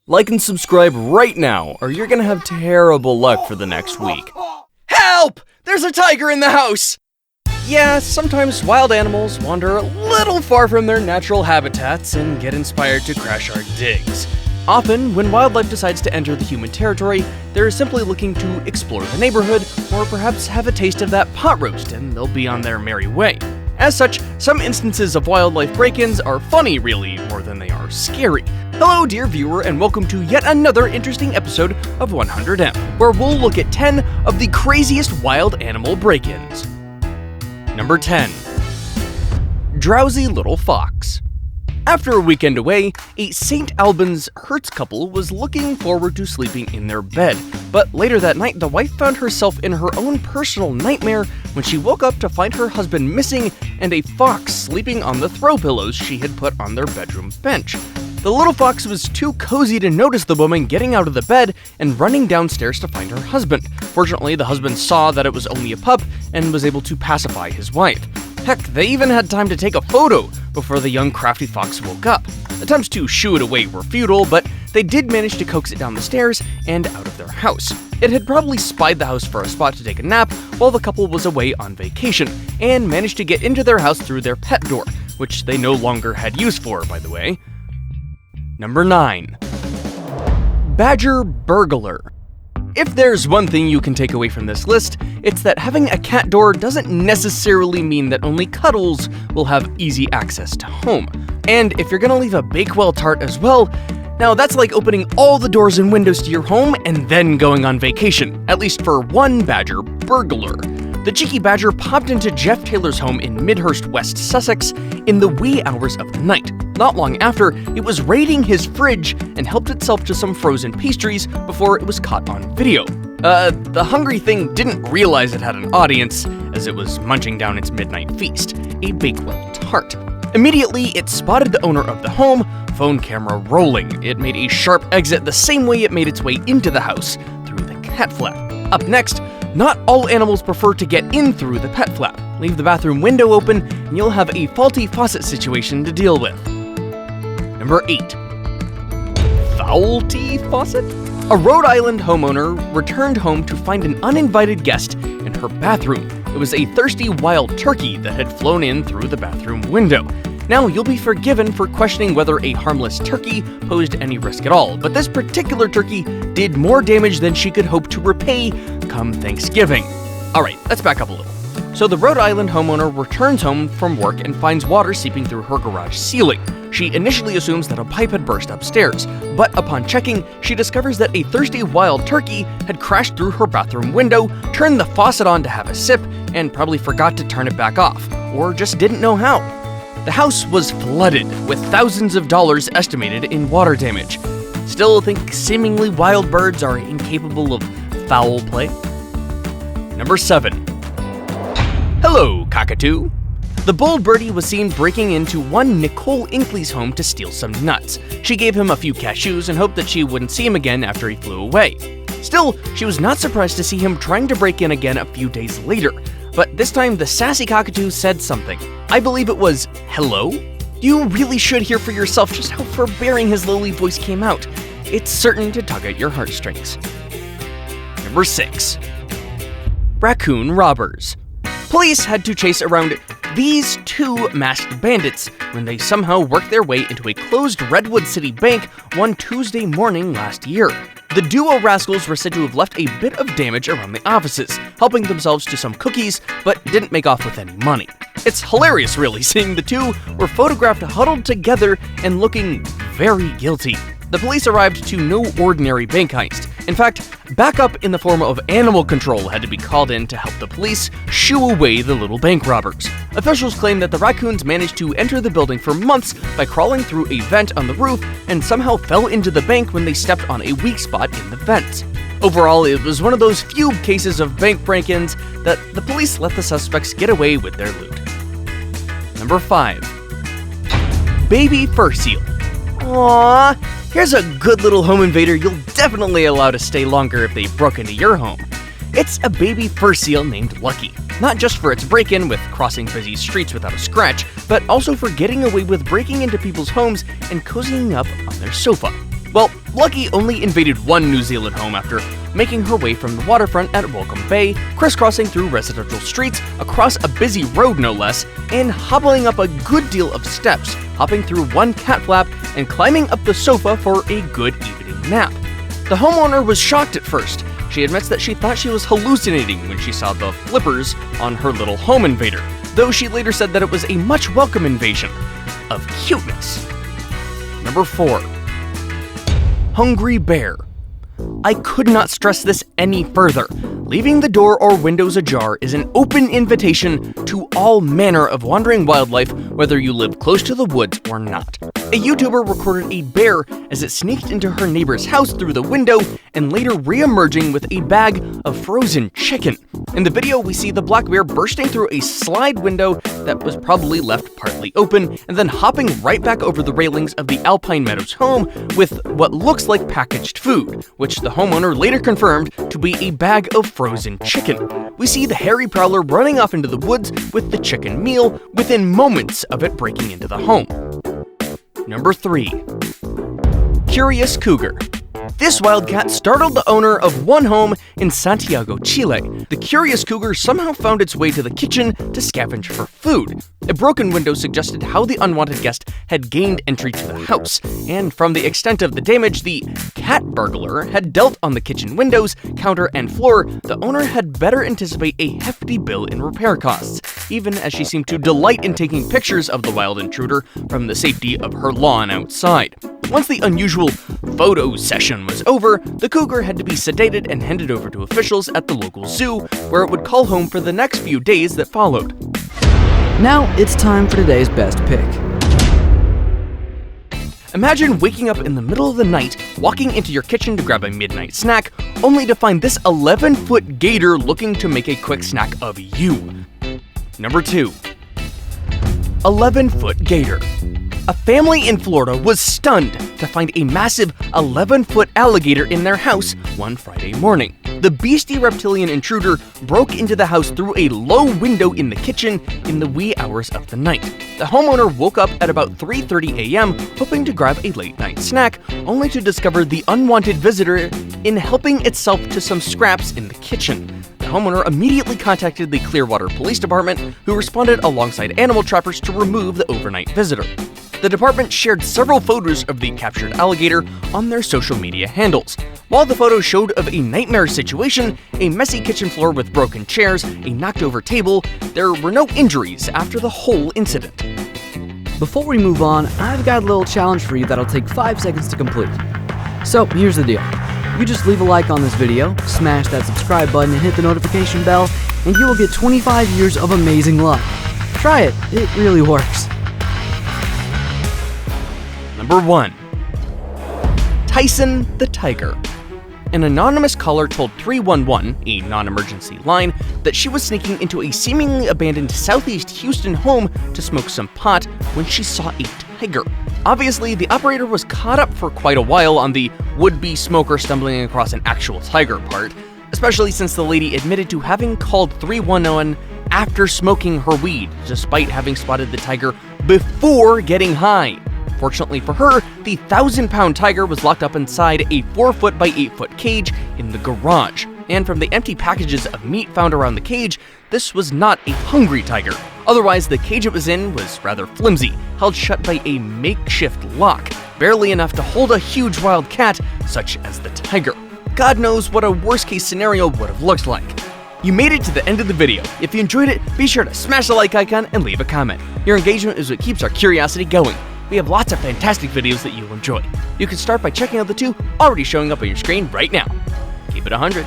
Like and subscribe right now, or you're gonna have terrible luck for the next week. Help! There's a tiger in the house! Yeah, sometimes wild animals wander a little far from their natural habitats and get inspired to crash our digs. Often, when wildlife decides to enter the human territory, they're simply looking to explore the neighborhood, or perhaps have a taste of that pot roast, and they'll be on their merry way. As such, some instances of wildlife break-ins are funny, really, more than they are scary. Hello, dear viewer, and welcome to yet another interesting episode of 100M, where we'll look at 10 of the craziest wild animal break-ins. Number 10. Drowsy Little Fox. After a weekend away, a St. Albans Hertz couple was looking forward to sleeping in their bed, but later that night the wife found herself in her own personal nightmare when she woke up to find her husband missing and a fox sleeping on the throw pillows she had put on their bedroom bench. The little fox was too cozy to notice the woman getting out of the bed and running downstairs to find her husband. Fortunately, the husband saw that it was only a pup and was able to pacify his wife. Heck, they even had time to take a photo before the young crafty fox woke up. Attempts to shoo it away were futile, but they did manage to coax it down the stairs and out of their house. It had probably spied the house for a spot to take a nap while the couple was away on vacation, and managed to get into their house through their pet door, which they no longer had use for, by the way. Number 9. Badger Burglar. If there's one thing you can take away from this list, it's that having a cat door doesn't necessarily mean that only cuddles will have easy access to home. And if you're gonna leave a Bakewell tart as well, now that's like opening all the doors and windows to your home and then going on vacation, at least for one badger burglar. The cheeky badger popped into Jeff Taylor's home in Midhurst, West Sussex in the wee hours of the night. Not long after, it was raiding his fridge and helped itself to some frozen pastries before it was caught on video. The hungry thing didn't realize it had an audience as it was munching down its midnight feast, a Bakewell tart. Immediately, it spotted the owner of the home, phone camera rolling. It made a sharp exit the same way it made its way into the house, through the cat flap. Up next, not all animals prefer to get in through the pet flap. Leave the bathroom window open and you'll have a faulty faucet situation to deal with. Number 8. Foulty faucet? A Rhode Island homeowner returned home to find an uninvited guest in her bathroom. It was a thirsty wild turkey that had flown in through the bathroom window. Now, you'll be forgiven for questioning whether a harmless turkey posed any risk at all, but this particular turkey did more damage than she could hope to repay come Thanksgiving. Alright, let's back up a little. So the Rhode Island homeowner returns home from work and finds water seeping through her garage ceiling. She initially assumes that a pipe had burst upstairs, but upon checking, she discovers that a thirsty wild turkey had crashed through her bathroom window, turned the faucet on to have a sip, and probably forgot to turn it back off, or just didn't know how. The house was flooded, with thousands of dollars estimated in water damage. Still think seemingly wild birds are incapable of foul play? Number 7. Hello, cockatoo. The bold birdie was seen breaking into one Nicole Inkley's home to steal some nuts. She gave him a few cashews and hoped that she wouldn't see him again after he flew away. Still, she was not surprised to see him trying to break in again a few days later. But this time, the sassy cockatoo said something. I believe it was, hello? You really should hear for yourself just how forbearing his lowly voice came out. It's certain to tug at your heartstrings. Number 6. Raccoon robbers. Police had to chase around these two masked bandits when they somehow worked their way into a closed Redwood City bank one Tuesday morning last year. The duo rascals were said to have left a bit of damage around the offices, helping themselves to some cookies, but didn't make off with any money. It's hilarious, really, seeing the two were photographed huddled together and looking very guilty. The police arrived to no ordinary bank heist. In fact, backup in the form of animal control had to be called in to help the police shoo away the little bank robbers. Officials claim that the raccoons managed to enter the building for months by crawling through a vent on the roof and somehow fell into the bank when they stepped on a weak spot in the vents. Overall, it was one of those few cases of bank break-ins that the police let the suspects get away with their loot. Number 5. Baby fur seal. Aww, here's a good little home invader you'll definitely allow to stay longer if they broke into your home. It's a baby fur seal named Lucky, not just for its break-in with crossing busy streets without a scratch, but also for getting away with breaking into people's homes and cozying up on their sofa. Well, Lucky only invaded one New Zealand home after making her way from the waterfront at Welcome Bay, crisscrossing through residential streets, across a busy road no less, and hobbling up a good deal of steps, hopping through one cat flap, and climbing up the sofa for a good evening nap. The homeowner was shocked at first. She admits that she thought she was hallucinating when she saw the flippers on her little home invader, though she later said that it was a much welcome invasion of cuteness. Number 4. Hungry Bear. I could not stress this any further. Leaving the door or windows ajar is an open invitation to all manner of wandering wildlife, whether you live close to the woods or not. A YouTuber recorded a bear as it sneaked into her neighbor's house through the window and later re-emerging with a bag of frozen chicken. In the video, we see the black bear bursting through a slide window that was probably left partly open and then hopping right back over the railings of the Alpine Meadows home with what looks like packaged food, which the homeowner later confirmed to be a bag of frozen chicken. We see the hairy prowler running off into the woods with the chicken meal within moments of it breaking into the home. Number 3. Curious Cougar. This wildcat startled the owner of one home in Santiago, Chile. The curious cougar somehow found its way to the kitchen to scavenge for food. A broken window suggested how the unwanted guest had gained entry to the house, and from the extent of the damage the cat burglar had dealt on the kitchen windows, counter, and floor, the owner had better anticipate a hefty bill in repair costs, even as she seemed to delight in taking pictures of the wild intruder from the safety of her lawn outside. Once the unusual photo session was over, the cougar had to be sedated and handed over to officials at the local zoo, where it would call home for the next few days that followed. Now it's time for today's best pick. Imagine waking up in the middle of the night, walking into your kitchen to grab a midnight snack, only to find this 11-foot gator looking to make a quick snack of you. Number 2. 11-foot gator. A family in Florida was stunned to find a massive 11-foot alligator in their house one Friday morning. The beastly reptilian intruder broke into the house through a low window in the kitchen in the wee hours of the night. The homeowner woke up at about 3:30 a.m. hoping to grab a late-night snack, only to discover the unwanted visitor in helping itself to some scraps in the kitchen. The homeowner immediately contacted the Clearwater Police Department, who responded alongside animal trappers to remove the overnight visitor. The department shared several photos of the captured alligator on their social media handles. While the photos showed of a nightmare situation, a messy kitchen floor with broken chairs, a knocked-over table, there were no injuries after the whole incident. Before we move on, I've got a little challenge for you that'll take 5 seconds to complete. So here's the deal. You just leave a like on this video, smash that subscribe button, and hit the notification bell, and you will get 25 years of amazing luck. Try it, it really works. Number 1. Tyson the Tiger. An anonymous caller told 311, a non-emergency line, that she was sneaking into a seemingly abandoned southeast Houston home to smoke some pot when she saw a tiger. Obviously, the operator was caught up for quite a while on the would-be smoker stumbling across an actual tiger part, especially since the lady admitted to having called 311 after smoking her weed, despite having spotted the tiger before getting high. Fortunately for her, the 1,000-pound tiger was locked up inside a 4-foot by 8-foot cage in the garage. And from the empty packages of meat found around the cage, this was not a hungry tiger. Otherwise, the cage it was in was rather flimsy, held shut by a makeshift lock, barely enough to hold a huge wild cat such as the tiger. God knows what a worst-case scenario would have looked like. You made it to the end of the video. If you enjoyed it, be sure to smash the like icon and leave a comment. Your engagement is what keeps our curiosity going. We have lots of fantastic videos that you'll enjoy. You can start by checking out the 2 already showing up on your screen right now. Keep it 100.